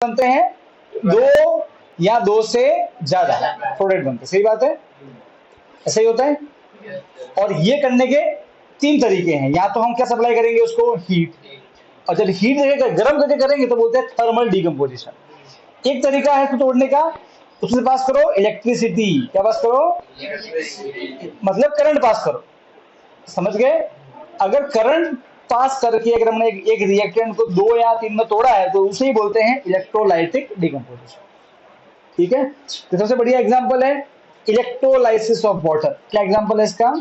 बनते हैं? दो या दो से ज्यादा प्रोडक्ट बनते हैं, सही बात है, ऐसा ही होता है। और ये करने के तीन तरीके हैं, या तो हम क्या सप्लाई करेंगे उसको, हीट, और जब हीट देकर गर्म करके करेंगे तो बोलते हैं थर्मल डिकम्पोजिशन। एक तरीका है इसको तोड़ने का, उसमें पास करो इलेक्ट्रिसिटी, क्या पास करो, मतलब करंट पास करो, समझ गए। अगर करंट पास करके अगर हमने एक रिएक्टेंट को दो या तीन में तोड़ा है तो उसे ही बोलते हैं इलेक्ट्रोलाइटिक डिकम्पोजिशन, ठीक है। तो सबसे बढ़िया एग्जांपल है इलेक्ट्रोलाइसिस ऑफ वाटर। क्या एग्जांपल है इसका,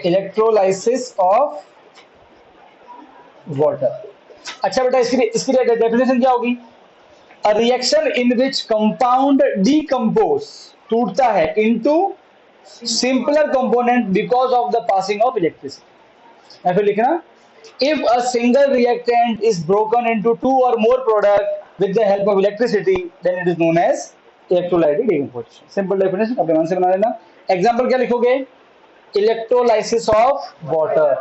इलेक्ट्रोलाइसिस ऑफ वाटर। अच्छा बेटा, इसकी डेफिनेशन क्या होगी, a reaction in which compound decompose, टूटता है, into simpler component because of the passing of electricity. या फिर लिखना, if a single reactant is broken into two or more product with the help of electricity, then it is known as electrolytic decomposition. Simple definition अपने मन से बना लेना। Example क्या लिखोगे, इलेक्ट्रोलाइसिस ऑफ वाटर।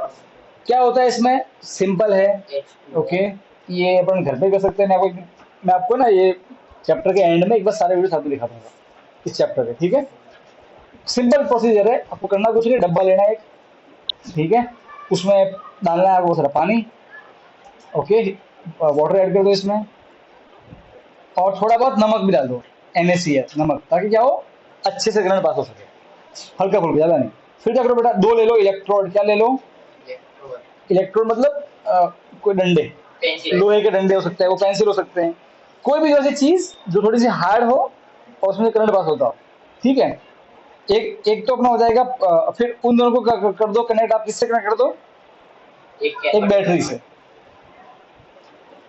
क्या होता है इसमें, सिंपल है, ओके, ये अपन घर पे कर सकते हैं। मैं आपको ना ये चैप्टर के एंड में एक बार सारे वीडियो साथ में दिखा दूंगा इस चैप्टर के, ठीक है। सिंपल प्रोसीजर है, आपको करना कुछ नहीं, डब्बा लेना है एक, ठीक है, उसमें डालना है वो सारा पानी, ओके, वाटर ऐड कर दो इसमें, और थोड़ा बहुत नमक भी डाल दो, NaCl नमक, ताकि क्या हो, अच्छे से करंट पास हो सके, हल्का फुल्का, ज्यादा नहीं। फिर क्या करो बेटा, दो ले लो इलेक्ट्रोड। क्या ले लो, इलेक्ट्रोड मतलब कोई डंडे, लोहे के डंडे हो सकते हैं, वो पेंसिल हो सकते हैं, कोई भी ऐसी चीज जो थोड़ी सी हार्ड हो और उसमें करंट पास होता हो, ठीक है। एक तो अपना हो जाएगा, फिर उन दोनों को कर दो कनेक्ट। आप किससे कनेक्ट कर दो, एक बैटरी से।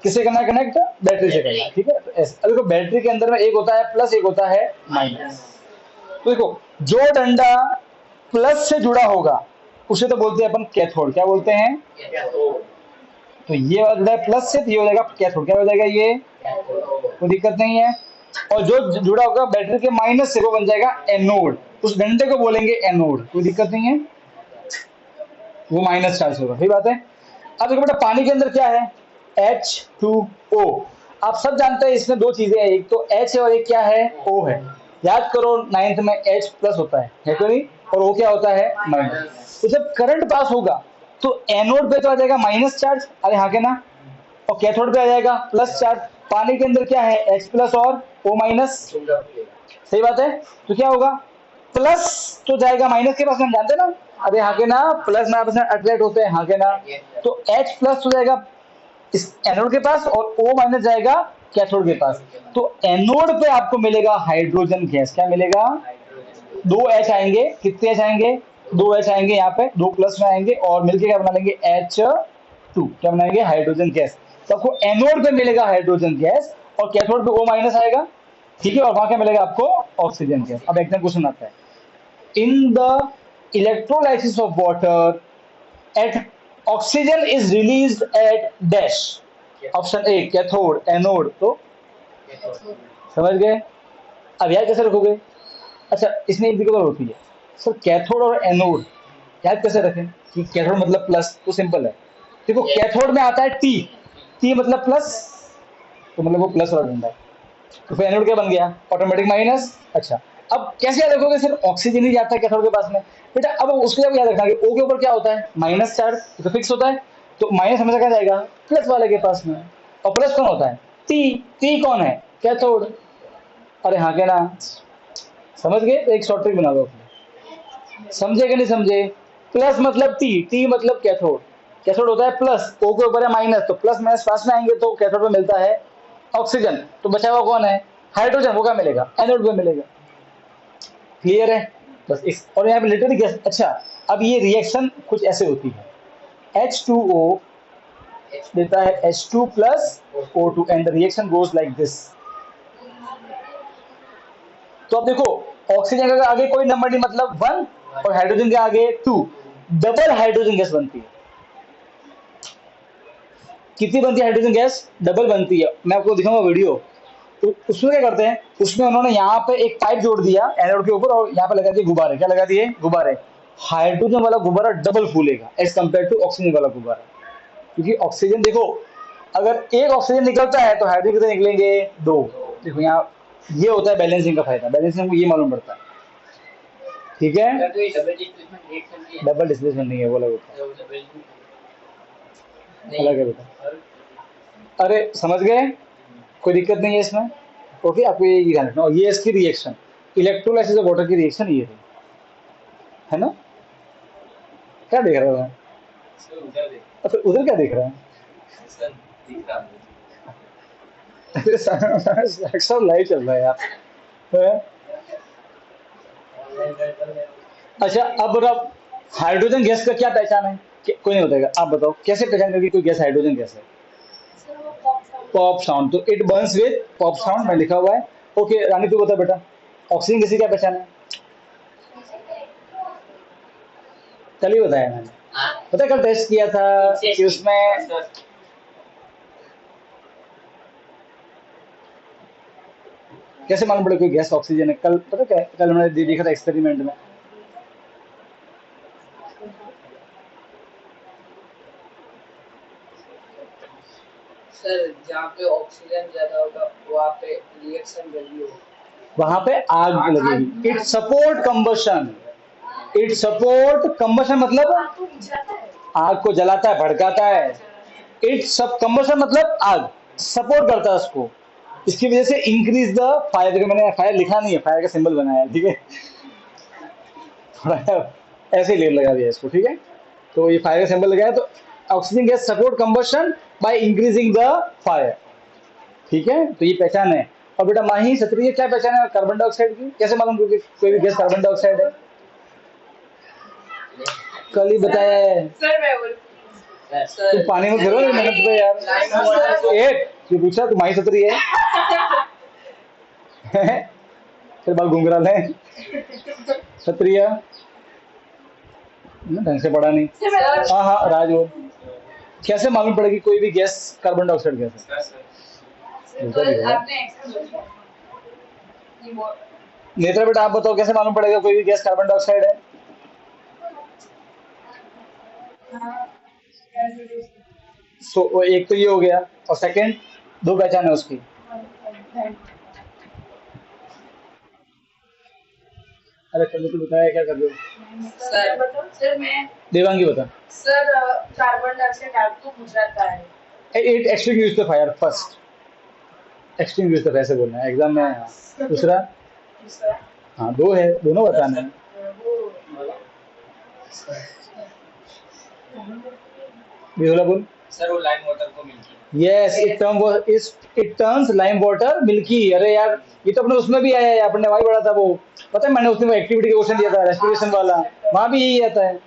किससे करना है कनेक्ट, बैटरी से करना है, ठीक है। अब देखो बैटरी के अंदर में एक होता है प्लस, एक होता है माइनस। तो देखो जो डंडा प्लस से जुड़ा होगा उसे तो बोलते हैं अपन कैथोड। क्या बोलते हैं, तो ये वाला जुड़ा है प्लस से, तो ये हो जाएगा कैथोड। क्या हो जाएगा ये, कोई दिक्कत नहीं है। और जो जुड़ा होगा बैटरी के माइनस से वो बन जाएगा एनोड, उस डंडे को बोलेंगे एनोड, कोई दिक्कत नहीं है, वो माइनस चार्ज होगा, सही बात है। अब देखो बेटा पानी के अंदर क्या है, H2O। आप सब जानते हैं इसमें दो चीजें हैं, एक तो H है और एक क्या है, O है। याद करो 9th में H प्लस होता है तो नहीं, और O क्या होता है, माइनस। तो जब करंट पास होगा तो एनोड पे तो आ जाएगा माइनस चार्ज, अरे हाँ के ना, और कैथोड पे आ जाएगा प्लस चार्ज। पानी के अंदर क्या है, H प्लस और O माइनस, सही बात है। तो क्या होगा, प्लस तो जाएगा माइनस के पास में, हम जानते हैं ना, अरे हाँ के ना, प्लस माइनस अट्रैक्ट होते हैं, हाँ के ना। तो H प्लस हो जाएगा इस एनोड के पास और O माइनस जाएगा कैथोड के पास। तो एनोड पे आपको मिलेगा हाइड्रोजन गैस। क्या मिलेगा, दो H आएंगे, कितने H आएंगे, दो H आएंगे, यहाँ पे दो प्लस में आएंगे और मिलके क्या बना लेंगे, H2, क्या बनाएंगे, हाइड्रोजन गैस। तो आपको एनोड पे मिलेगा हाइड्रोजन गैस और कैथोड पे O माइनस आएगा, ठीक है, और वहां क्या मिलेगा आपको, ऑक्सीजन गैस। अब एक क्वेश्चन आता है, in the electrolysis of water at oxygen is released at dash, option A cathode, anode, तो समझ गए। अब याद कैसे रखोगे, अच्छा इसमें एक दिक्कत और होती है सर, कैथोड और एनोड याद कैसे रखें, कि कैथोड मतलब प्लस, तो सिंपल है, देखो कैथोड में आता है टी, टी मतलब प्लस, तो मतलब वो प्लस वाला डंडा है, तो फिर एनोड क्या बन गया, ऑटोमेटिक माइनस। अच्छा अब कैसे याद रखोगे, सिर्फ ऑक्सीजन ही जाता है कैथोड के पास में बेटा। अब उसको याद रखना कि O के ऊपर क्या होता है, माइनस चार्ज, तो फिक्स होता है, तो माइनस हमेशा क्या जाएगा, प्लस वाले के पास में। और प्लस कौन होता है, टी, टी कौन है, कैथोड, अरे हाँ क्या ना, समझ गए। तो एक शॉर्ट ट्रिक बना दो, समझे कि नहीं समझे। प्लस मतलब टी, टी मतलब कैथोड, कैथोड होता है प्लस, O के ऊपर है माइनस, तो प्लस माइनस पास में आएंगे तो कैथोड में मिलता है ऑक्सीजन, तो बचा हुआ कौन है, हाइड्रोजन, वो क्या मिलेगा, एनोड में मिलेगा। क्लियर है, बस इस, और यहाँ पे लिटरली गैस। अच्छा अब ये रिएक्शन कुछ ऐसे होती है, H2O देता है H2 plus O2 and the reaction goes like this. तो अब देखो ऑक्सीजन के आगे कोई नंबर नहीं, मतलब 1, और हाइड्रोजन के आगे 2, डबल हाइड्रोजन गैस बनती है। कितनी बनती है हाइड्रोजन गैस, डबल बनती है। मैं आपको दिखाऊंगा वीडियो, तो उसमें क्या करते हैं, उसमें उन्होंने यहाँ पे एक पाइप जोड़ दिया एनोड के ऊपर और यहाँ पे लगा दिए गुब्बारे। क्या लगा दिए, गुब्बारे। हाइड्रोजन वाला गुब्बारा डबल फूलेगा एज कम्पेयर टू ऑक्सीजन वाला गुब्बारा, क्योंकि ऑक्सीजन देखो अगर एक ऑक्सीजन निकलता है तो हाइड्रोजन कितने निकलेंगे? 2। देखो यहाँ ये होता है बैलेंसिंग का फायदा, बैलेंसिंग को ये मालूम पड़ता है, ठीक है। डबल डिस्प्लेसमेंट नहीं है, वो अलग होता है, अलग है बेटा। अरे समझ गए, कोई दिक्कत नहीं है इसमें। ओके, आपको ये ध्यान रखना। और ये इसकी रिएक्शन, इलेक्ट्रोलाइसिस ऑफ वाटर की रिएक्शन ये है ना। क्या देख रहा है? तो फिर उधर क्या देख रहा है? अक्सर लाइव चल रहा है यार। अच्छा, अब हाइड्रोजन गैस का क्या पहचान है? कोई नहीं बताएगा, आप बताओ कैसे पहचान करके कोई गैस हाइड्रोजन गैस है? पॉप साउंड, तो it Burns with pop sound में लिखा हुआ है। ओके रानी तू बता बेटा, ऑक्सीजन गैस की क्या पहचान है? कल ही बताया मैंने, पता है कल टेस्ट किया था कि उसमें कैसे मालूम पड़े कोई गैस ऑक्सीजन है? कल पता क्या, कल मैंने देखा था एक्सपेरिमेंट में। सर जहाँ पे ऑक्सीजन ज्यादा होगा वहाँ पे रिएक्शन जल्दी होगा, वहां पे आग लगेगी। It support combustion, it support combustion मतलब आग को जलाता है, भड़काता है। इट सब कंबशन मतलब आग सपोर्ट करता है उसको, इसकी वजह से इंक्रीज द फायर। देखो मैंने फायर लिखा नहीं है, फायर का सिंबल बनाया है, ठीक है। थोड़ा ऐसे ही लेट लगा दिया इसको, ठीक है। तो ये फायर का सिंबल लगाया, तो oxygen gas support combustion by increasing the fire, ठीक है। तो ये पहचान है। और बेटा माही क्षत्रिय क्या पहचान है कार्बन डाइऑक्साइड की? कैसे मालूम कोई भी गैस कार्बन डाइऑक्साइड है? कल ही बताया है। सर मैं बोल तुम पानी में गिरो मेहनत पे यार। एक जो पूछा तू माही क्षत्रिय है? फिर बाल घूम रहा है क्षत्रिय, ढंग से पढ़ा नहीं। हाँ हाँ राज बोल, कैसे मालूम पड़ेगी कोई भी गैस कार्बन डाइऑक्साइड गैस है? नेत्रा बेटा आप बताओ कैसे मालूम पड़ेगा कोई भी गैस कार्बन डाइऑक्साइड है? एक तो ये हो गया, और सेकंड दो पहचान है उसकी। अरे चलो तो बताया क्या कर रहे हो? सर मैं देवांगी बता। सर कार्बन डाइऑक्साइड आग को बुझाता है। It extinguish the fire first, extinguish the fire से बोलना है एग्जाम में। दूसरा हाँ दो है, दोनों बताना है। बिहुला बोल। सर वो लाइम वाटर को milky, yes it turns lime water milky. अरे यार ये तो अपने उसमें भी आया है, अपने वही पढ़ा था वो, पता है मैंने उसमें वो एक्टिविटी का क्वेश्चन दिया था रेस्पिरेशन वाला, वहां भी यही आता है।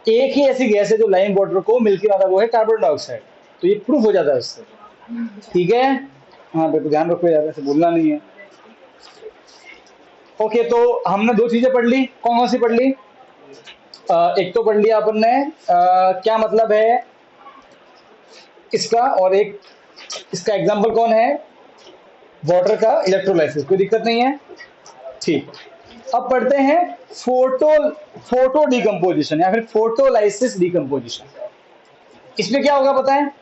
एक ही ऐसी गैस है जो लाइम वाटर को मिल्की बनाता है, वो है कार्बन डाइऑक्साइड। तो ये प्रूफ हो जाता है उससे, ठीक है। हाँ बेटा ध्यान रखो यार, ऐसे बोलना नहीं है। ओके तो हमने दो चीजें पढ़ ली, कौन कौन सी पढ़ ली? एक तो पढ़ लिया अपन ने क्या मतलब है इसका, और एक इसका एग्जांपल कौन है? वाटर का इलेक्ट्रोलाइसिस, कोई दिक्कत नहीं है, ठीक। अब पढ़ते हैं फोटो डिकम्पोजिशन या फिर फोटोलाइसिस डिकम्पोजिशन। इसमें क्या होगा पता है?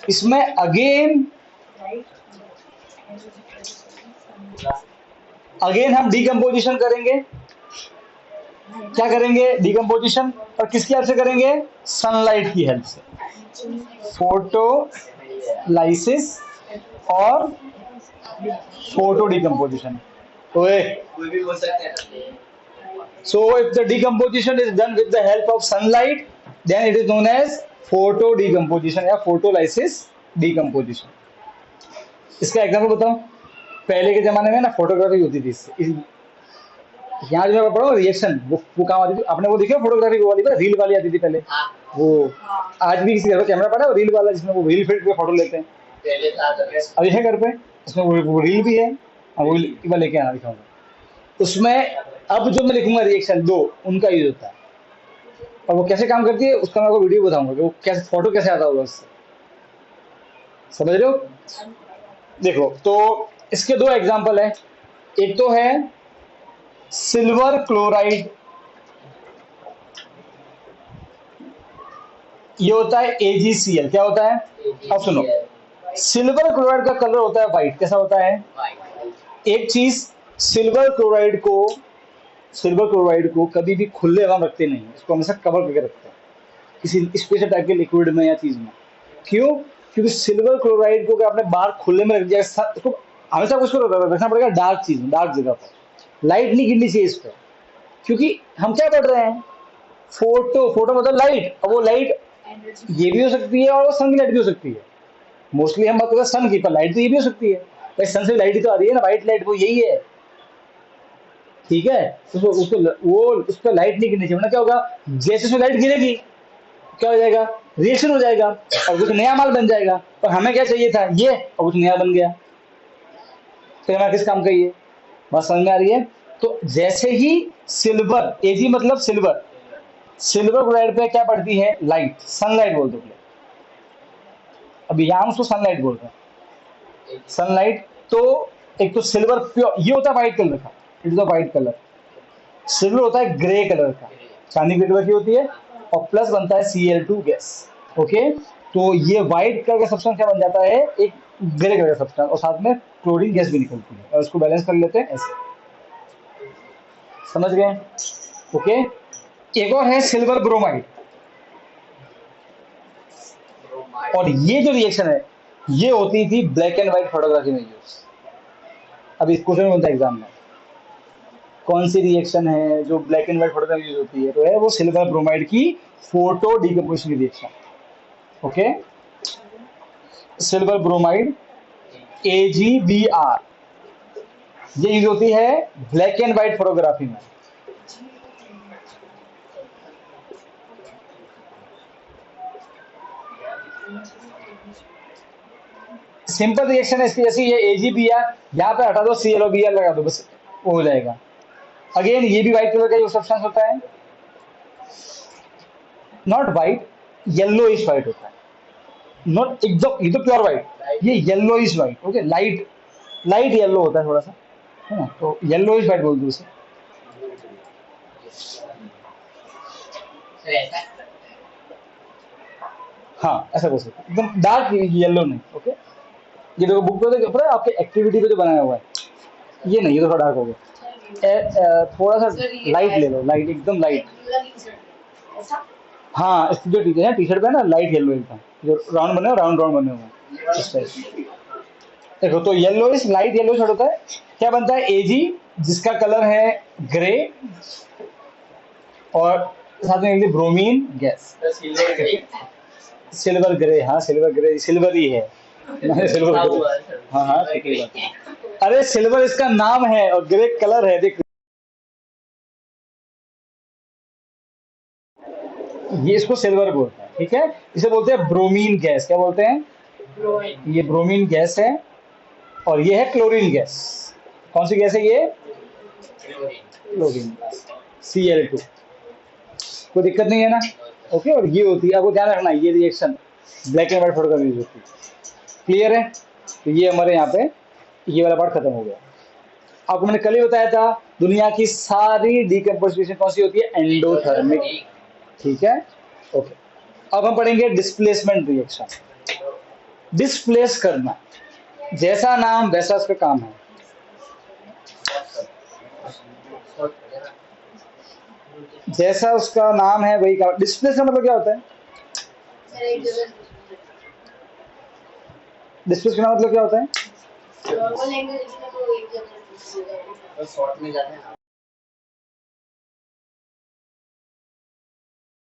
इसमें अगेन हम डिकम्पोजिशन करेंगे। क्या करेंगे? डिकम्पोजिशन, और किसकी हेल्प से करेंगे? सनलाइट की हेल्प से। फोटोलाइसिस और फोटो डिकम्पोजिशन। कोई भी बोल सकते हैं। So if the decomposition is done with the help of sunlight, then it is known as photo decomposition या photolysis decomposition. इसका एग्जाम्पल बताओ। पहले के जमाने में ना फोटोग्राफी होती थी इससे। यहाँ जो मैं पढ़ा रिएक्शन वो काम आती थी। आपने वो देखा फोटोग्राफी वाली पर रील वाली आती थी पहले, वो आज भी किसी घर में कैमरा पड़ा है रील वाला जिसमें वो रील फिट पे फोटो लेते हैं। अभी है घर पे, उसमें वो रील भी है, वो लेके आना दिखाऊंगा उसमें। अब जो मैं लिखूंगा रिएक्शन दो, उनका यूज होता है, और वो कैसे काम करती है उसका मैं आपको वीडियो बताऊंगा कि वो कैसे फोटो कैसे आता होगा उससे, समझ रहे हो? देखो तो इसके दो एग्जांपल है। एक तो है सिल्वर क्लोराइड, ये होता है AgCl। क्या होता है? अब सुनो, सिल्वर क्लोराइड का कलर होता है व्हाइट। कैसा होता है? एक चीज, सिल्वर क्लोराइड को कभी भी खुले हवा में रखते नहीं, इसको हमेशा कवर करके रखते हैं किसी स्पेशल टाइप के लिक्विड में या चीज में। क्यों? क्योंकि सिल्वर क्लोराइड को अगर आपने बाहर खुले में रख दिया, उसको हमेशा उसको रखना पड़ेगा डार्क चीज में, डार्क जगह पर। लाइट नहीं गिरनी चाहिए इस पर, क्योंकि हम क्या पढ़ रहे हैं? फोटो मतलब लाइट। अब वो लाइट ये भी हो सकती है और सन की लाइट भी हो सकती है। मोस्टली हम बात करते हैं सन की, पर लाइट तो ये भी हो सकती है भाई। सन से लाइट ही तो आ रही है ना, व्हाइट लाइट, वो यही है। ठीक है, तो उस पर लाइट नहीं गिरनी चाहिए, वरना क्या होगा? जैसे उसमें लाइट गिरेगी, क्या हो जाएगा? रिएक्शन हो जाएगा और कुछ नया माल बन जाएगा। और हमें क्या चाहिए था? ये, और कुछ नया बन गया। फिर हमारा किस काम का ये? बात समझ में आ रही है? तो जैसे ही सिल्वर, एजी मतलब सिल्वर, सिल्वर क्लोराइड पे क्या पड़ती है? लाइट, सनलाइट बोल दो। अभी यहाँ उसको सनलाइट बोल रहे हैं, सनलाइट। तो एक तो सिल्वर प्योर, ये होता है व्हाइट कलर का, it is white colour. Silver होता है ग्रे कलर का, चांदी ग्रे कलर की होती है, और प्लस बनता है Cl2 गैस। ओके, तो ये व्हाइट कलर का सब्सटेंस क्या बन जाता है? एक ग्रे कलर का सब्सटेंस, और साथ में क्लोरीन गैस भी निकलती है, और इसको बैलेंस कर लेते हैं ऐसे। समझ गए? ओके, एक और है सिल्वर ब्रोमाइड। और ये जो रिएक्शन है, ये होती थी ब्लैक एंड व्हाइट फोटोग्राफी में यूज। अब इस क्वेश्चन में होता है एग्जाम में, कौन सी रिएक्शन है जो ब्लैक एंड व्हाइट फोटोग्राफी में यूज होती है? तो है वो सिल्वर ब्रोमाइड की फोटो डिकम्पोजिशन की reaction. Okay, silver bromide AgBr, ये यूज होती है ब्लैक एंड व्हाइट फोटोग्राफी में। सिंपल रिएक्शन है इसकी, जैसे ये AgBr, यहाँ पे हटा दो ClOBr लगा दो, बस वो हो जाएगा। अगेन ये भी व्हाइट कलर का जो सब्सटेंस होता है, नॉट व्हाइट, येलो इश व्हाइट होता है। नॉट एकदम, ये तो प्योर व्हाइट, ये येलो इश white. Okay, light light yellow होता है थोड़ा सा, है ना, तो येलो इश व्हाइट बोल दो उसे। हाँ, ऐसा बोल सकते, एकदम डार्क येलो नहीं। ओके, ये देखो बुक पे तो पता है आपके एक्टिविटी पे जो बनाया हुआ है, ये नहीं, ये तो थोड़ा डार्क हो गया। थोड़ा सा लाइट ले लो, लाइट एकदम लाइट। हाँ, इसकी जो टी शर्ट पे है ना, लाइट येलो एकदम, जो राउंड बने हो, राउंड राउंड बने हुए हैं इस टाइप। देखो, तो येलो इस लाइट येलो शर्ट होता है, क्या बनता है? Ag, जिसका कलर है ग्रे, और साथ में ब्रोमीन गैस, सिल्वर ग्रे। हाँ, सिल्वर ग्रे, सिल्वर ही है, मैंने सिल्वर ग्रे। हाँ हाँ, ठीक है बात। अरे सिल्वर इसका नाम है और ग्रे कलर है, देख। ये इसको सिल्वर बोलते हैं, ठीक है। इसे बोलते हैं ब्रोमीन गैस। क्या बोलते हैं? ये ब्रोमीन गैस है, और ये है क्लोरीन गैस। कौन सी गैस है ये? Chlorine, Cl2। कोई दिक्कत नहीं है ना? ओके, और ये होती है, आपको ध्यान रखना, ये reaction black and white photo का यूज होती है। क्लियर है? तो ये हमारे यहाँ पे ये वाला पार्ट खत्म हो गया। आपको मैंने कल ही बताया था, दुनिया की सारी डिकम्पोजिशन कौन सी होती है? एंडोथर्मिक। ठीक है, ओके। अब हम पढ़ेंगे डिस्प्लेसमेंट रिएक्शन। डिस्प्लेस करना, जैसा नाम वैसा उसका काम है। जैसा उसका नाम है वही काम। डिस्प्लेस का मतलब क्या होता है? डिस्प्लेस का मतलब क्या होता है?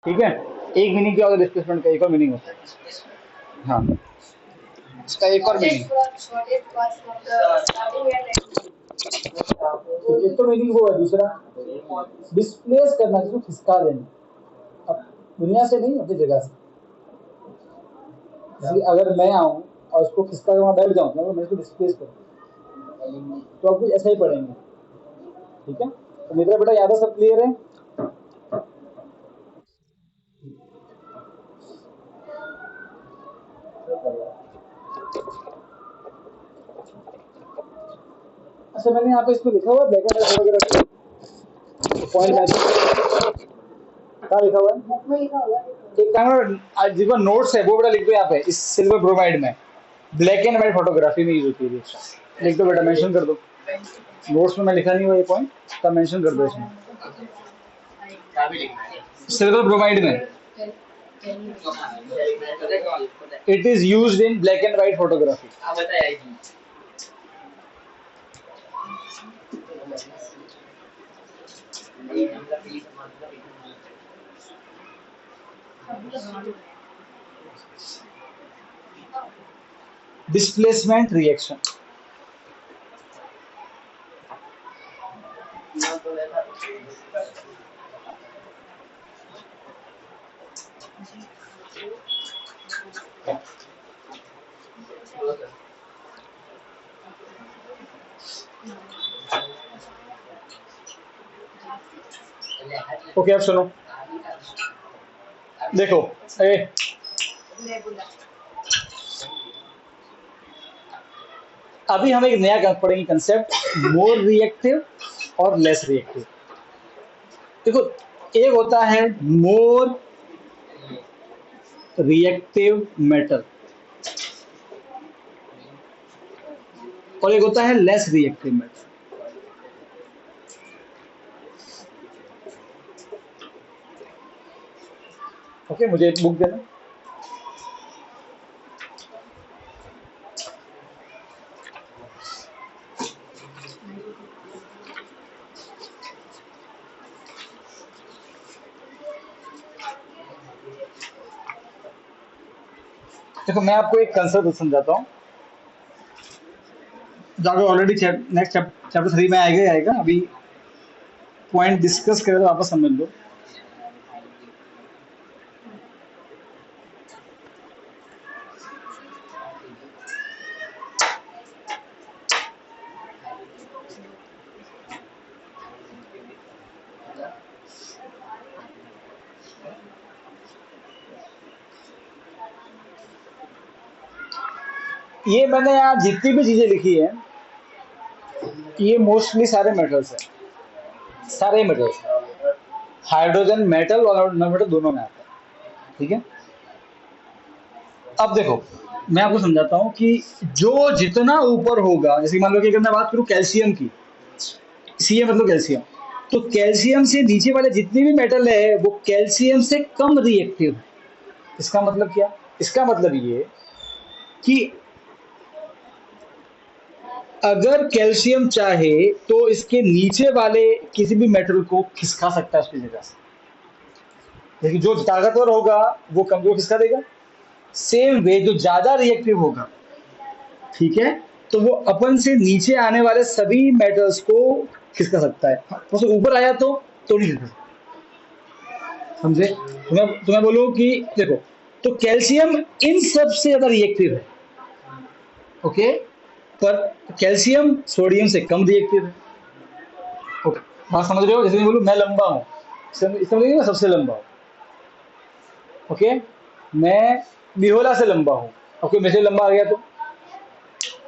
ठीक है, एक मीनिंग क्या होता है डिस्प्लेसमेंट का, एक और मीनिंग होता है। हाँ, इसका एक और मीनिंग, एक तो मीनिंग वो है, दूसरा डिस्प्लेस करना, जिसको खिसका देना, अब दुनिया से नहीं, अपनी जगह से। अगर मैं आऊँ और उसको खिसका के वहाँ बैठ जाऊँ, तो मैं इसको डिस्प्लेस करूँ, तो आप कुछ ऐसा ही पढ़ेंगे। ठीक है, तो मेरा बेटा याद है, सब क्लियर है? अच्छा, मैंने यहाँ पे इसमें लिखा हुआ ब्लैक एंड व्हाइट वगैरह पॉइंट मैचिंग, क्या लिखा हुआ है? एक काम करो, आज जिसका नोट्स है वो बेटा लिख दो यहाँ पे इस सिल्वर ब्रोमाइड में, ब्लैक एंड व्हाइट फोटोग्राफी में यूज होती है ये। लिख दो बेटा, मेंशन कर दो। नोट्स में मैं लिखा नहीं हुआ ये पॉइंट, तब मेंशन कर दो इसमें, क्या भी लिखना है? सिल्वर ब्रोमाइड में। It is used in black and white photography. आप बताइए जी। डिस्प्लेसमेंट रिएक्शन, ओके अब सुनो, देखो ए अभी हम एक नया पढ़ेंगे कंसेप्ट, मोर रिएक्टिव और लेस रिएक्टिव। देखो एक होता है मोर रिएक्टिव मेटल और एक होता है लेस रिएक्टिव मेटल। ओके मुझे एक बुक देना। देखो मैं आपको एक कंसेप्ट समझाता हूँ, जाकर ऑलरेडी नेक्स्ट चैप्टर 3 में आएगा आएगा, अभी पॉइंट डिस्कस करें तो वापस समझ लो। ये मैंने यहाँ जितनी भी चीजें लिखी है ये मोस्टली सारे मेटल्स हैं, सारे मेटल्स, हाइड्रोजन मेटल और नॉन मेटल दोनों में आता है, ठीक है। अब देखो मैं आपको समझाता हूँ कि जो जितना ऊपर होगा, जैसे मान लो कि अगर मैं बात करूँ कैल्शियम की, सी मतलब कैल्शियम, तो कैल्शियम से नीचे वाले जितने भी मेटल है वो कैल्शियम से कम रिएक्टिव है। इसका मतलब क्या? इसका मतलब ये कि अगर कैल्शियम चाहे तो इसके नीचे वाले किसी भी मेटल को खिसका सकता है उसकी जगह से, लेकिन जो ताकतवर होगा वो कमजोर खिसका देगा। सेम वे जो ज्यादा रिएक्टिव होगा, ठीक है, तो वो अपन से नीचे आने वाले सभी मेटल्स को खिसका सकता है, तो ऊपर आया तो नहीं खिसका सकता। समझे? तुम्हें बोलूं कि देखो, तो कैल्शियम इन सबसे ज्यादा रिएक्टिव है, ओके, पर कैल्शियम सोडियम से कम रिएक्टिव है। ओके बात समझ रहे हो? जैसे मैं बोलूं मैं लंबा हूं, इसमें सबसे लंबा हूं, ओके, मैं बिहोला से लंबा हूं, ओके, मेरे से लंबा आ गया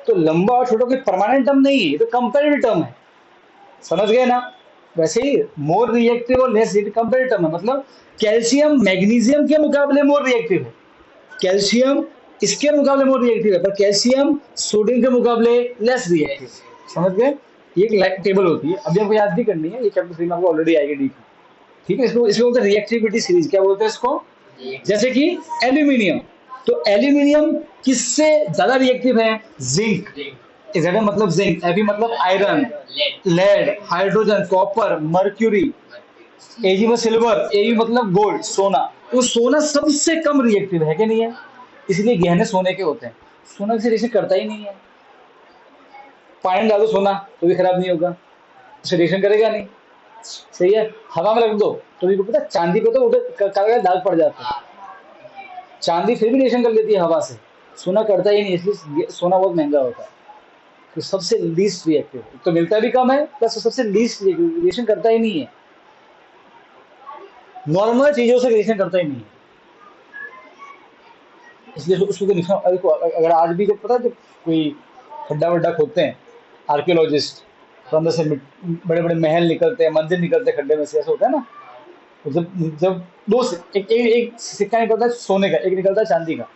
तो लंबा और छोटा कोई परमानेंट टर्म नहीं है, ये तो कंपेरेटिव टर्म है, समझ गए ना? वैसे ही मोर रिएक्टिव और लेस रिएक्टिव कंपेरेटिव टर्म है, मतलब कैल्शियम मैग्नीशियम के मुकाबले मोर रिएक्टिव है, कैल्शियम इसके मुकाबले मोर रिएक्टिव है, पर कैल्शियम सोडियम के मुकाबले लेस रिएक्टिव। समझ गए? ये एक टेबल होती है, अभी आपको याद भी करनी है, ये चैप्टर 3 में आपको ऑलरेडी आएगी डीप, ठीक है। इसको बोलते हैं रिएक्टिविटी सीरीज। क्या बोलते हैं इसको? जैसे कि एल्यूमिनियम, तो एल्यूमिनियम किससे ज्यादा रिएक्टिव है? जिंक। Zn मतलब जिंक, Fe मतलब iron, lead, hydrogen, copper, mercury, Ag मतलब सिल्वर, Au मतलब गोल्ड, सोना। तो सोना सबसे कम रिएक्टिव है कि नहीं है? इसलिए गहने सोने के होते हैं, सोना किसी रिएक्शन करता ही नहीं है। पानी में डालो सोना तो भी खराब नहीं होगा, उसे रिएक्शन करेगा नहीं, सही है। हवा में रख दो तो भी पता, चांदी पे तो काला दाग पड़ जाता है, चांदी फिर भी रिएक्शन कर लेती है हवा से, सोना करता ही नहीं, इसलिए सोना बहुत महंगा होता है। तो सबसे लीस्ट रिएक्टिव, तो मिलता भी कम है प्लस सबसे लीस्ट रिएक्शन करता ही नहीं है, नॉर्मल चीजों से रिएक्शन करता ही नहीं है, इसलिए उसको अगर आज भी जब पता है, जब कोई खड्डा वड्डा खोदते हैं आर्कियोलॉजिस्ट, तो अंदर से बड़े बड़े महल निकलते हैं, मंदिर निकलते हैं खड्डे में से, ऐसा होता है ना। तो जब दो से एक सिक्का निकलता है सोने का, एक निकलता है चांदी का।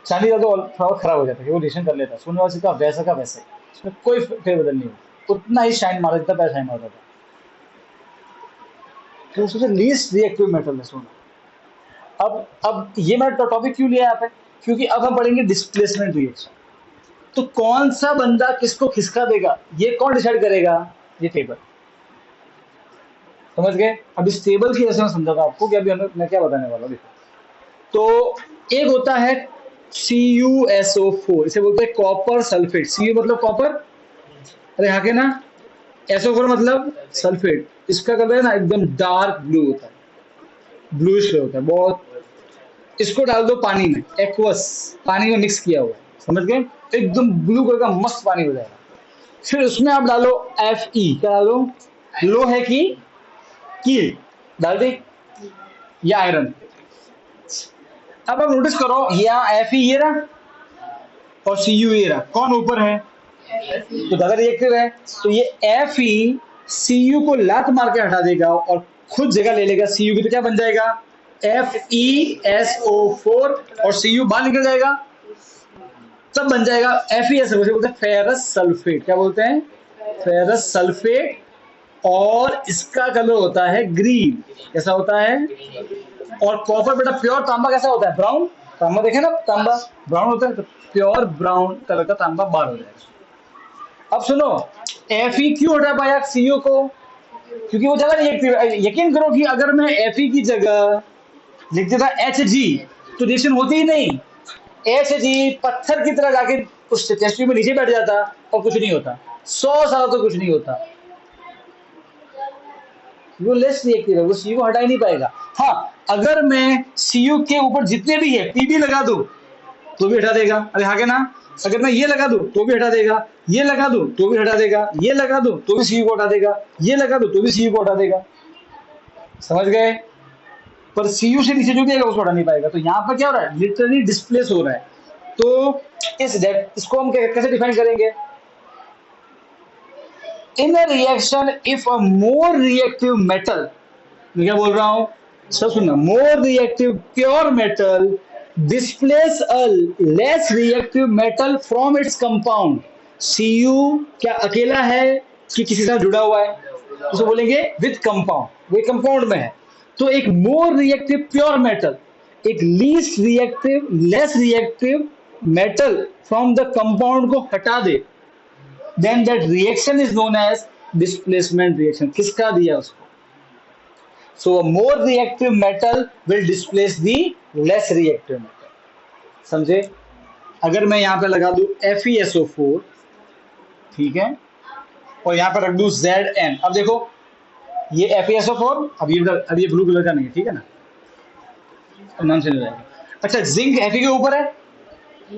चांदी का तो थोड़ा खराब हो जाता है, वो रिएक्शन कर लेता है। सोने वाला सिक्का वैसा का वैसा ही, इसमें कोई फेरबदल नहीं होता, उतना ही शाइन मारा जितना पहले शाइन मारता था। तो सबसे लीस्ट रिएक्टिव मेटल है सोना। अब ये मैंने टॉपिक क्यों लिया यहाँ पे, क्योंकि अब हम पढ़ेंगे डिस्प्लेसमेंट रिएक्शन। तो कौन सा बंदा किसको खिसका देगा, ये कौन डिसाइड करेगा, ये टेबल। समझ गए। अब इस टेबल की वजह से मैं समझाता हूं आपको कि अभी मैं क्या बताने वाला हूं। देखो, तो एक होता है CuSO4, इसे बोलते हैं कॉपर सल्फेट। Cu मतलब कॉपर, अरे यहाँ के ना, SO4 मतलब सल्फेट। इसका कलर है ना एकदम डार्क ब्लू होता है, ब्लूइश कलर होता है बहुत। इसको डाल दो पानी में, एक्वस पानी में मिक्स किया हुआ, समझ गए, एकदम ब्लू कलर का मस्त पानी हो जाएगा। फिर उसमें आप डालो Fe, क्या डालो, लोहे की कील डाल दी, या आयरन। अब आप नोटिस करो, यहाँ Fe ये रहा और Cu ये रहा, कौन ऊपर है, तो ज्यादा रिएक्टिव है। तो ये Fe Cu को लात मार के हटा देगा और खुद जगह ले लेगा Cu की, तो क्या बन जाएगा, FeSO4, और Cu बाहर निकल जाएगा, तब बन जाएगा FeSO4, बोलते हैं फेरस सल्फेट। क्या बोलते हैं, फेरस सल्फेट। और इसका कलर होता है ग्रीन, कैसा होता है, और कॉपर बेटा प्योर तांबा कैसा होता है, ब्राउन। तांबा देखे ना, तांबा ब्राउन होता है, तो प्योर ब्राउन कलर का तांबा बाहर हो जाएगा। अब सुनो, Fe क्यों हटा पाया Cu को, क्योंकि वो ज्यादा रिएक्टिव है। यकीन करो कि अगर मैं Fe की जगह लिख देता Hg, तो रिएक्शन होती ही नहीं। Hg पत्थर की तरह जाके उस टेस्ट ट्यूब में नीचे बैठ जाता और कुछ नहीं होता, 100 साल तो कुछ नहीं होता। वो लेस रिएक्टिव है, वो Cu को हटा ही नहीं पाएगा। हाँ, अगर मैं Cu के ऊपर जितने भी है Pb लगा दूं तो भी हटा देगा, अरे हाँ के ना। अगर मैं ये लगा दूं तो भी हटा देगा, ये लगा दूं तो भी हटा देगा, ये लगा दूं तो भी Cu को हटा देगा, ये लगा दूं तो भी Cu को हटा देगा। समझ गए। पर Cu से नीचे जो भी आएगा उसको हटा नहीं पाएगा। तो यहाँ पर क्या हो रहा है, लिटरली डिस्प्लेस हो रहा है। तो इसको हम कैसे डिफाइन करेंगे, in a reaction if a more reactive metal, मैं क्या बोल रहा हूं, सब सुनना, more reactive pure metal displace a less reactive metal from its compound। Cu क्या अकेला है कि किसी साथ जुड़ा हुआ है, उसको बोलेंगे with compound, वो कंपाउंड में है। तो एक more reactive pure metal एक least reactive less reactive metal from the compound को हटा दे, then that reaction is known as displacement reaction। किसका दिया उसको, so a more reactive metal will displace the less reactive metal। समझे। अगर मैं यहाँ पे लगा दूं FeSO4, ठीक है, और यहाँ पे रख दूं Zn, अब देखो ये FeSO4, अब ये ब्लू कलर का नहीं है, ठीक है ना, नाम से नहीं जाएगा। अच्छा, जिंक Fe के ऊपर है,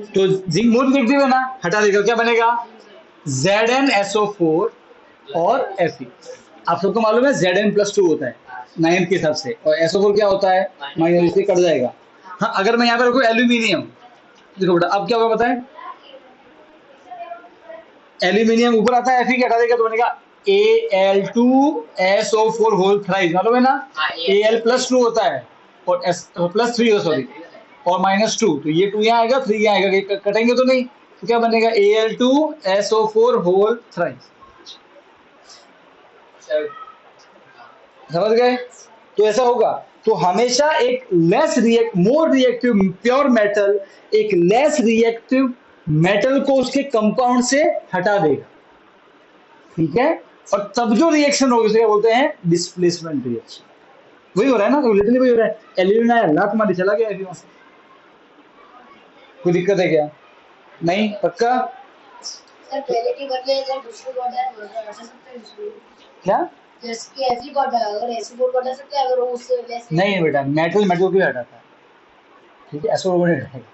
तो जिंक मोर रिएक्टिव है ना, हटा देगा, क्या बनेगा, ZnSO4 और Fe। आप सबको मालूम है Zn+2 होता है 9 के हिसाब से, और SO4 क्या होता है, माइनस, इससे कट जाएगा। हाँ, अगर मैं यहाँ पे रखूँ एल्यूमिनियम, देखो बेटा अब क्या होगा पता है, एल्यूमिनियम ऊपर आता है, Fe हटा देगा तो बनेगा Al2SO4 होल थ्राइस, मालूम है ना, Al+2 होता है और +3 हो, सॉरी, और -2, तो ये 2 यहाँ आएगा, 3 यहाँ आएगा, कटेंगे तो नहीं, तो क्या बनेगा Al2SO4 होल थ्राइस। समझ गए। तो ऐसा होगा, तो हमेशा एक मोर रिएक्टिव प्योर मेटल एक लेस रिएक्टिव मेटल को उसके कंपाउंड से हटा देगा, ठीक है, और तब जो रिएक्शन होगी उसे क्या बोलते हैं, डिस्प्लेसमेंट रिएक्शन। वही हो रहा है ना, लिटरली वही हो रहा है। एल्यूमिना है, लात मारी चला गया वहां से, कोई दिक्कत है क्या, नहीं, पक्का। सर पहले की बदले अगर दूसरे को हटाए तो हटा सकते हैं इसको, क्या, जैसे कि Fe को हटाया, अगर SO4 को हटा सकते हैं, अगर वो उससे लेस नहीं बेटा, मेटल को भी हटाता है, ठीक है, SO4 को नहीं हटाएगा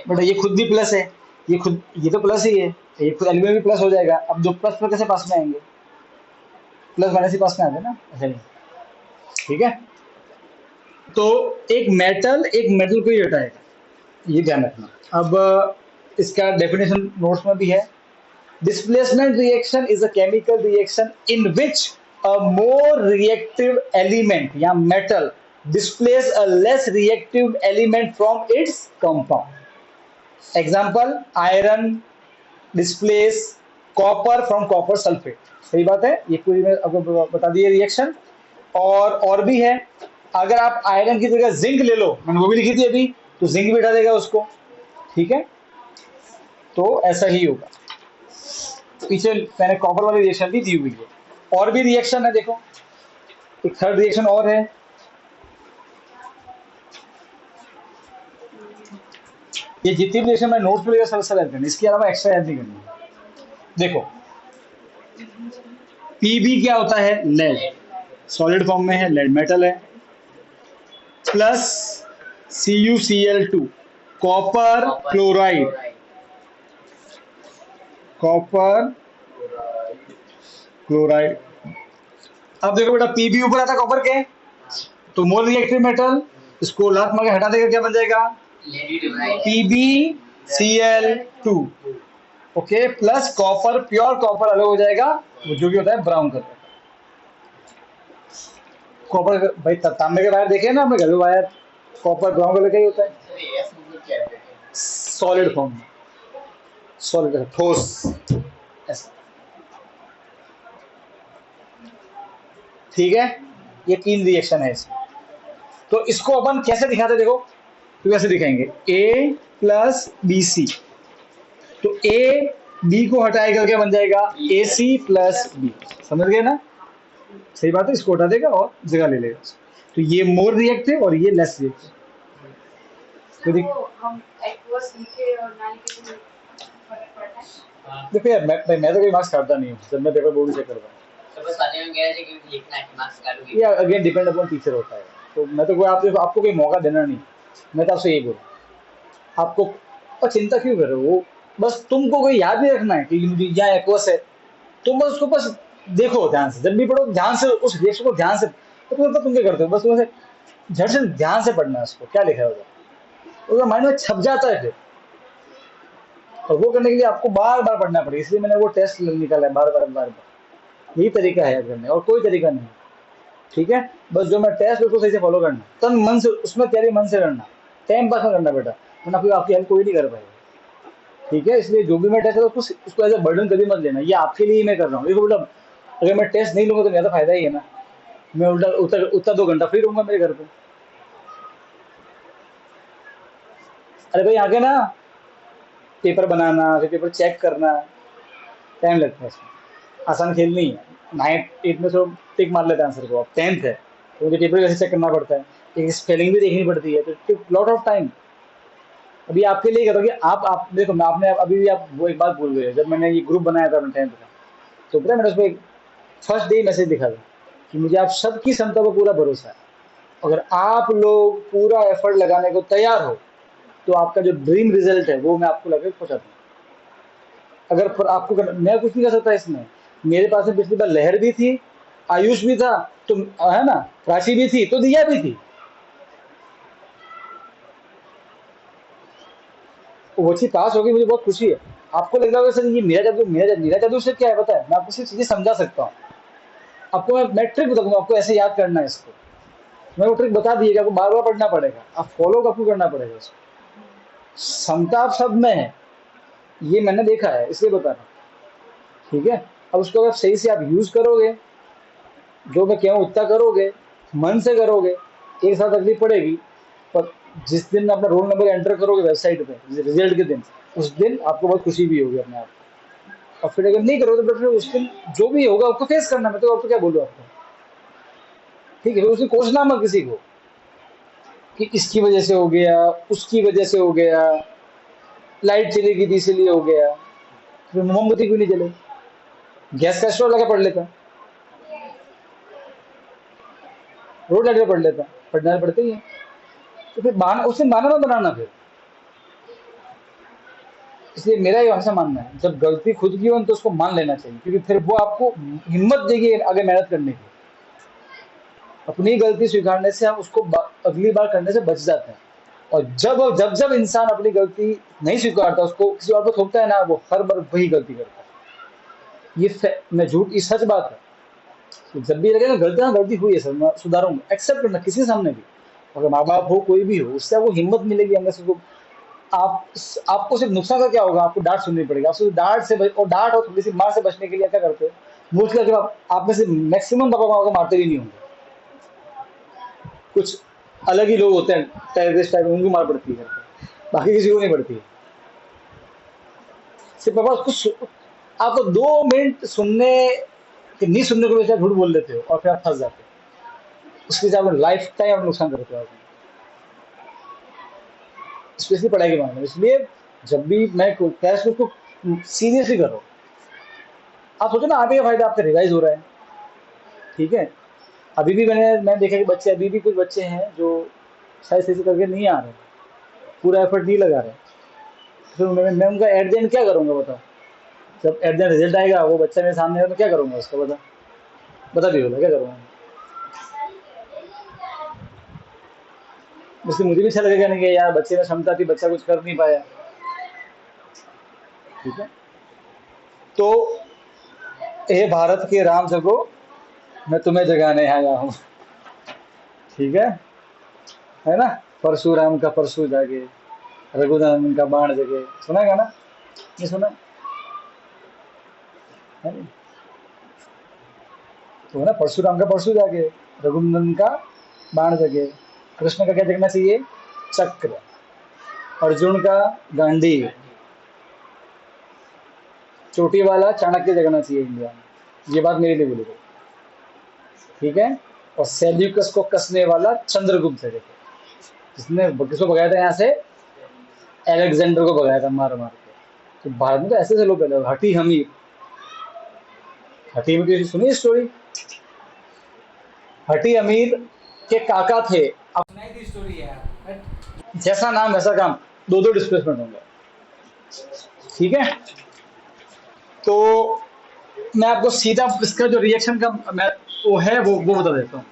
बेटा, ये खुद भी प्लस है, ये तो प्लस ही है, ये खुद एल्यूमिनियम भी प्लस हो जाएगा। अब दो प्लस पर कैसे पास में आएंगे, प्लस माइनस ही पास में आते हैं ना, ऐसे नहीं, ठीक है। तो एक मेटल को ही हटाएगा, ये ध्यान रखना। अब इसका डेफिनेशन नोट्स में भी है। Displacement reaction is a chemical reaction in which a more reactive element या metal displace a less reactive element from its compound. Example, iron displace copper from copper sulfate. सही बात है, ये पूरी मैं आपको बता दी है रिएक्शन। और भी है, अगर आप आयरन की जगह जिंक ले लो, मैंने वो भी लिखी थी अभी, तो जिंक भी हटा देगा उसको, ठीक है। तो ऐसा ही होगा। पीछे मैंने कॉपर वाली रिएक्शन भी दी हुई है। और भी रिएक्शन है, देखो एक थर्ड रिएक्शन और है, ये जितनी भी रिएक्शन मैं नोट्स पे लेकर सब याद करनी, इसके अलावा एक्स्ट्रा याद नहीं करनी। देखो पीबी क्या होता है, लेड, सॉलिड फॉर्म में है, लेड मेटल है, plus CuCl2 copper chloride, copper chloride. अब देखो बेटा, पीबी ऊपर आता है कॉपर के, तो मोर रिएक्टिव मेटल, इसको लात मार के हटा देगा, क्या बन जाएगा, PbCl2, okay, plus copper, pure copper अलग हो जाएगा, जो भी होता है ब्राउन कलर। कॉपर भाई तांबे के वायर देखे ना आपने, घर में वायर कॉपर ब्राउन कलर का ही होता है, सॉलिड फॉर्म में, सॉलिड ठोस ऐसा, ठीक है। ये 3 रिएक्शन है इसमें। तो इसको अपन कैसे दिखाते, देखो तो कैसे दिखाएंगे, A प्लस BC, तो A B को हटाएगा, क्या बन जाएगा, AC प्लस B, समझ गए ना, सही बात है, इसको हटा देगा और जगह ले लेगा। तो ये मोर रिएक्टिव और ये लेस रिएक्टिव। तो हम एक्वस लिखे और ना लिखे तो फर्क पड़ता है। देखो यार, मैं तो कोई मार्क्स काटता नहीं हूँ, जब मैं पेपर बोर्ड चेक करता हूँ, बस आने में गया है कि लिखना है, मार्क्स काटोगे। या अगेन डिपेंड अपॉन टीचर होता है। तो मैं तो कोई आपको कोई मौका देना नहीं, मैं तो आपसे यही बोलूँ, आपको और चिंता क्यों कर रहे हो, बस तुमको कोई याद नहीं रखना है कि मुझे यहाँ एक्वस है, तुम बस उसको बस देखो ध्यान से, जब भी पढ़ो ध्यान से उस रिएक्शन को ध्यान से, तो तुम क्या करते हो, बस तुम्हें झट से ध्यान से पढ़ना है उसको, क्या लिखा है उसका माइंड में छप जाता है फिर, और वो करने के लिए आपको बार बार पढ़ना पड़ेगा, इसलिए मैंने वो टेस्ट निकाला है बार बार। यही तरीका है याद करने, और कोई तरीका नहीं, ठीक है। बस जो मैं टेस्ट उसको सही से फॉलो करना, तन मन से उसमें तैयारी मन से करना, टाइम पास में करना बेटा, वरना फिर आपकी हेल्प कोई नहीं कर पाएगा, ठीक है। इसलिए जो भी मैं टेस्ट है उसको एज ए बर्डन कभी मत लेना, ये आपके लिए ही मैं कर रहा हूँ। देखो बेटा, अगर मैं टेस्ट नहीं लूंगा तो मेरा फायदा ही है ना, मैं उल्टा 2 घंटा फ्री रहूंगा मेरे घर पे। अरे भाई आगे ना पेपर बनाना, फिर पेपर चेक करना, टाइम लगता है इसमें, आसान खेल नहीं है। 9th 8th में तो टिक मार लेते हैं आंसर को, अब 10th है तो मुझे पेपर कैसे चेक करना पड़ता है, एक स्पेलिंग भी देखनी पड़ती है, तो लॉट ऑफ टाइम। अभी आपके लिए कहता हूँ कि आप देखो, मैं आपने अभी भी आप वो एक बात भूल गए, जब मैंने ये ग्रुप बनाया था अपने 10th का, तो पता है मैंने उसमें फर्स्ट डे मैसेज लिखा था कि मुझे आप सबकी क्षमता पर पूरा भरोसा है, अगर आप लोग पूरा एफर्ट लगाने को तैयार हो तो आपका जो ड्रीम रिजल्ट है वो मैं आपको लगे पहुंचा दूँ। अगर पर आपको मैं कुछ नहीं कर सकता इसमें, मेरे पास में पिछली बार लहर भी थी, आयुष भी था, तो है ना, राशि भी थी, तो दिया भी थी, वो चीज पास हो गई, मुझे बहुत खुशी है। आपको लग रहा होगा सर ये मेरा जादू से क्या है, पता है, मैं आपको सिर्फ चीजें समझा सकता हूँ, आपको मैं ट्रिक बता दूंगा, आपको ऐसे याद करना है इसको, मैं वो ट्रिक बता दिएगा, आपको बार बार पढ़ना पड़ेगा, आप फॉलो आपको करना पड़ेगा इसको, क्षमता आप सब में है, ये मैंने देखा है इसलिए बता रहा हूँ, ठीक है। अब उसको अगर सही से आप यूज करोगे, जो मैं कहूँ उतना करोगे, मन से करोगे, एक साथ तकलीफ पड़ेगी, पर जिस दिन अपना रोल नंबर एंटर करोगे वेबसाइट पे रिजल्ट के दिन, उस दिन आपको बहुत खुशी भी होगी अपने आप को। और फिर अगर नहीं करोगे तो फिर उस दिन जो भी होगा उसको फेस करना, मैं तो आपको क्या बोलूँ आपको, ठीक है। उसकी कोसना मत किसी को कि इसकी वजह से हो गया, उसकी वजह से हो गया, लाइट चली गई थी इसलिए हो गया, फिर मोमबत्ती क्यों नहीं जले, गैस का स्टोव लगा पढ़ लेता, रोड लाइट पढ़ लेता, पढ़ना पड़ते ही है, तो फिर उसे माना मत बनाना फिर। इसलिए मेरा ये हमेशा मानना है, जब गलती खुद की हो तो उसको मान लेना चाहिए, क्योंकि फिर वो आपको हिम्मत देगी आगे मेहनत करने की। अपनी गलती स्वीकारने से हम उसको अगली बार करने से बच जाते हैं, और जब इंसान अपनी गलती नहीं स्वीकारता, उसको किसी और को थोपता है ना, वो हर बार वही गलती करता है। ये मैं झूठ, सच बात है। तो जब भी लगे ना गलती हुई है सर, मैं सुधारूंगा, एक्सेप्ट करना किसी के सामने भी, अगर माँ बाप हो कोई भी हो, उससे आपको हिम्मत मिलेगी अंदर से। उसको आप आपको सिर्फ नुकसान का क्या होगा, आपको डांट सुननी पड़ेगी। आप सिर्फ डांट से और डांट और थोड़ी सी मार से बचने के लिए क्या करते हो, मोस्टली आप में से मैक्सिमम पापा माँ को मारते भी नहीं होंगे। कुछ अलग ही लोग होते हैं टेररिस्ट टाइप, उनको मार पड़ती है घर पे, बाकी किसी को नहीं पड़ती है। सिर्फ पापा आपको 2 मिनट सुनने कि नहीं सुनने को वजह झूठ बोल देते हो और फिर आप फंस जाते हो। उसके लिए आप लाइफ टाइम आप नुकसान करते हो आप, स्पेशली पढ़ाई के मामले में। इसलिए जब भी मैं टेस्ट उसको सीरियसली करो। आप सोचो ना, आप ही का फायदा आपका रिवाइज हो रहा है, ठीक है। अभी भी मैं देखा कि बच्चे, अभी भी कुछ बच्चे हैं जो शायद सही से करके नहीं आ रहे, पूरा एफर्ट नहीं लगा रहे। फिर मैं उनका एट द एंड क्या करूँगा बताओ। जब एट द एंड रिजल्ट आएगा, वो बच्चा मेरे सामने आएगा तो क्या करूँगा उसका, बता भी बोला क्या करूँगा। उससे मुझे भी अच्छा लगेगा नहीं कि यार बच्चे में क्षमता थी, बच्चा कुछ कर नहीं पाया, ठीक है। तो हे भारत के राम जगो, मैं तुम्हें जगाने आया हूँ, ठीक है ना। परशुराम का परशु जागे, रघुनंदन का बाण जगे, सुना है गाना, नहीं सुना है नहीं? तो ना, परशुराम का परशु जागे, रघुनंदन का बाण जगे, कृष्ण का क्या जगना चाहिए, चक्र, अर्जुन का गांडी, चोटी वाला चाणक्य जगना चाहिए इंडिया में। ये बात मेरे लिए बोली गई, ठीक है। और सेल्यूकस को कसने वाला चंद्रगुप्त जगह, जिसने किसको भगाया था यहाँ से, एलेक्जेंडर को भगाया था मार मार के। तो भारत में तो ऐसे ऐसे लोग पैदा हुए। हटी हमीर, हटी अमीर की सुनी स्टोरी। हटी अमीर के काका थे, अब सुनाई थी स्टोरी यार। जैसा नाम वैसा काम, 2 डिस्प्लेसमेंट होंगे, ठीक है। तो मैं आपको सीधा इसका जो रिएक्शन का मैं वो है वो बता देता हूँ।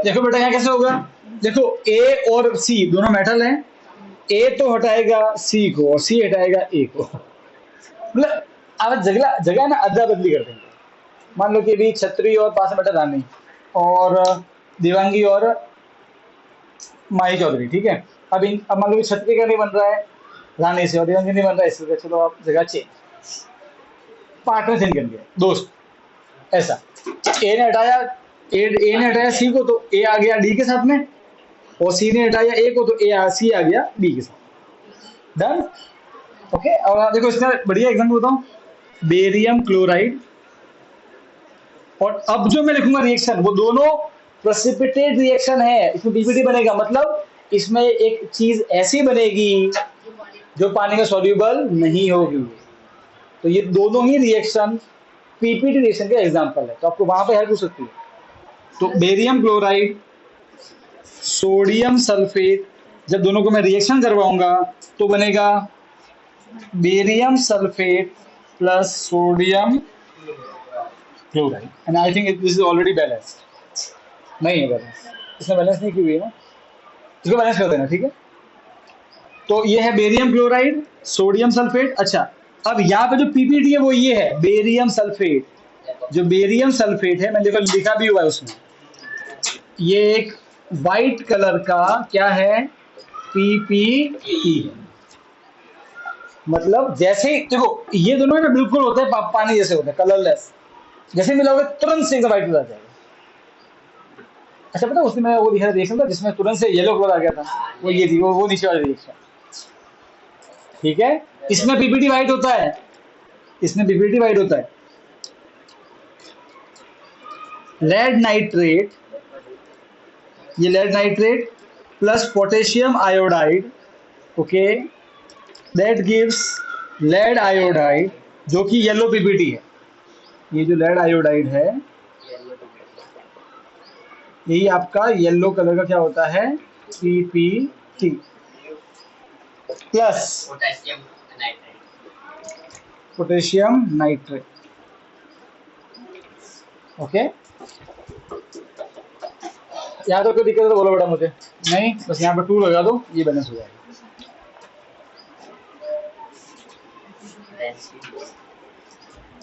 देखो बेटा यहाँ कैसे होगा, देखो ए और सी दोनों मेटल हैं, ए तो हटाएगा सी को और सी हटाएगा ए को। मतलब अब जगह जगह ना अदला बदली कर देंगे। मान लो कि अभी छतरी और पास में बैठा रानी और देवांगी और माही चौधरी, ठीक है। अब मान लो कि छतरी का नहीं बन रहा है रानी से और देवांगी नहीं बन रहा है इससे, चलो आप जगह चेंज, पार्टनर चेंज कर दिया दोस्त, ऐसा। ए ने हटाया ए ने हटाया सी को, तो ए आ गया डी के साथ में, और सी ने हटाया ए को, तो सी आ गया बी के साथ। Done, okay. और देखो इसका बढ़िया एग्जाम्पल बताऊं, बेरियम क्लोराइड, और अब जो मैं लिखूंगा रिएक्शन, वो दोनों प्रेसिपिटेट रिएक्शन है, इसमें पीपीटी बनेगा। मतलब इसमें एक चीज ऐसी बनेगी जो पानी में सॉल्यूबल नहीं होगी। तो ये दोनों ही रिएक्शन पीपीटी रिएक्शन का एग्जांपल है, तो आपको वहां पे हेल्प हो सकती है। तो बेरियम क्लोराइड, सोडियम सल्फेट, जब दोनों को मैं रिएक्शन करवाऊंगा तो बनेगा barium sulphate plus sodium chloride, and I think this is already balanced. नहीं है बैलेंस, इसमें बैलेंस नहीं की हुई है ना, इसको बैलेंस कर देना, ठीक है। तो ये है बेरियम क्लोराइड, सोडियम सल्फेट। अच्छा, अब यहाँ पे जो पीपीटी है वो ये है बेरियम सल्फेट। जो बेरियम सल्फेट है, मैंने देखो लिखा भी हुआ है उसमें, ये एक वाइट कलर का क्या है, पीपीटी है। मतलब जैसे ही देखो ये दोनों ना बिल्कुल होते हैं पानी जैसे होते हैं, कलरलेस, जैसे मिलाओगे तुरंत से एकदम वाइट कलर आ जाएगा। अच्छा पता, उसमें मैं वो दिखा रिएक्शन था जिसमें तुरंत से येलो कलर आ गया था, वो ये थी, वो नीचे वाली रिएक्शन, ठीक है। इसमें पीपीटी वाइट होता है, इसमें पीपीटी वाइट होता है। लेड नाइट्रेट, ये lead nitrate plus potassium iodide, okay, that gives lead iodide, जो कि येलो पीपीटी है। ये जो लेड आयोडाइड है, यही आपका येलो कलर का क्या होता है, PPT plus potassium nitrate. Okay, यहाँ तो कोई दिक्कत है तो बोलो बेटा मुझे। नहीं, बस यहाँ पे 2 लगा दो, ये बैलेंस हो जाएगा।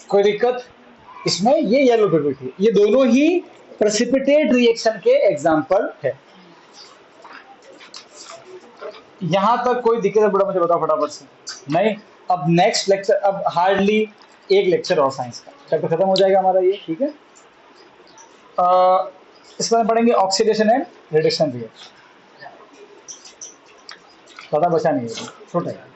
कोई दिक्कत इसमें? ये येलो पेपर की, ये दोनों ही प्रेसिपिटेट रिएक्शन के एग्जांपल है। यहां तक कोई दिक्कत है बेटा मुझे बताओ फटाफट से। नहीं, अब नेक्स्ट लेक्चर, अब हार्डली एक लेक्चर और साइंस का चैप्टर खत्म हो जाएगा हमारा ये, ठीक है। इसके बाद पढ़ेंगे ऑक्सीडेशन एंड रिडक्शन रिएक्शन, ज़्यादा बचा नहीं है, छोटा है।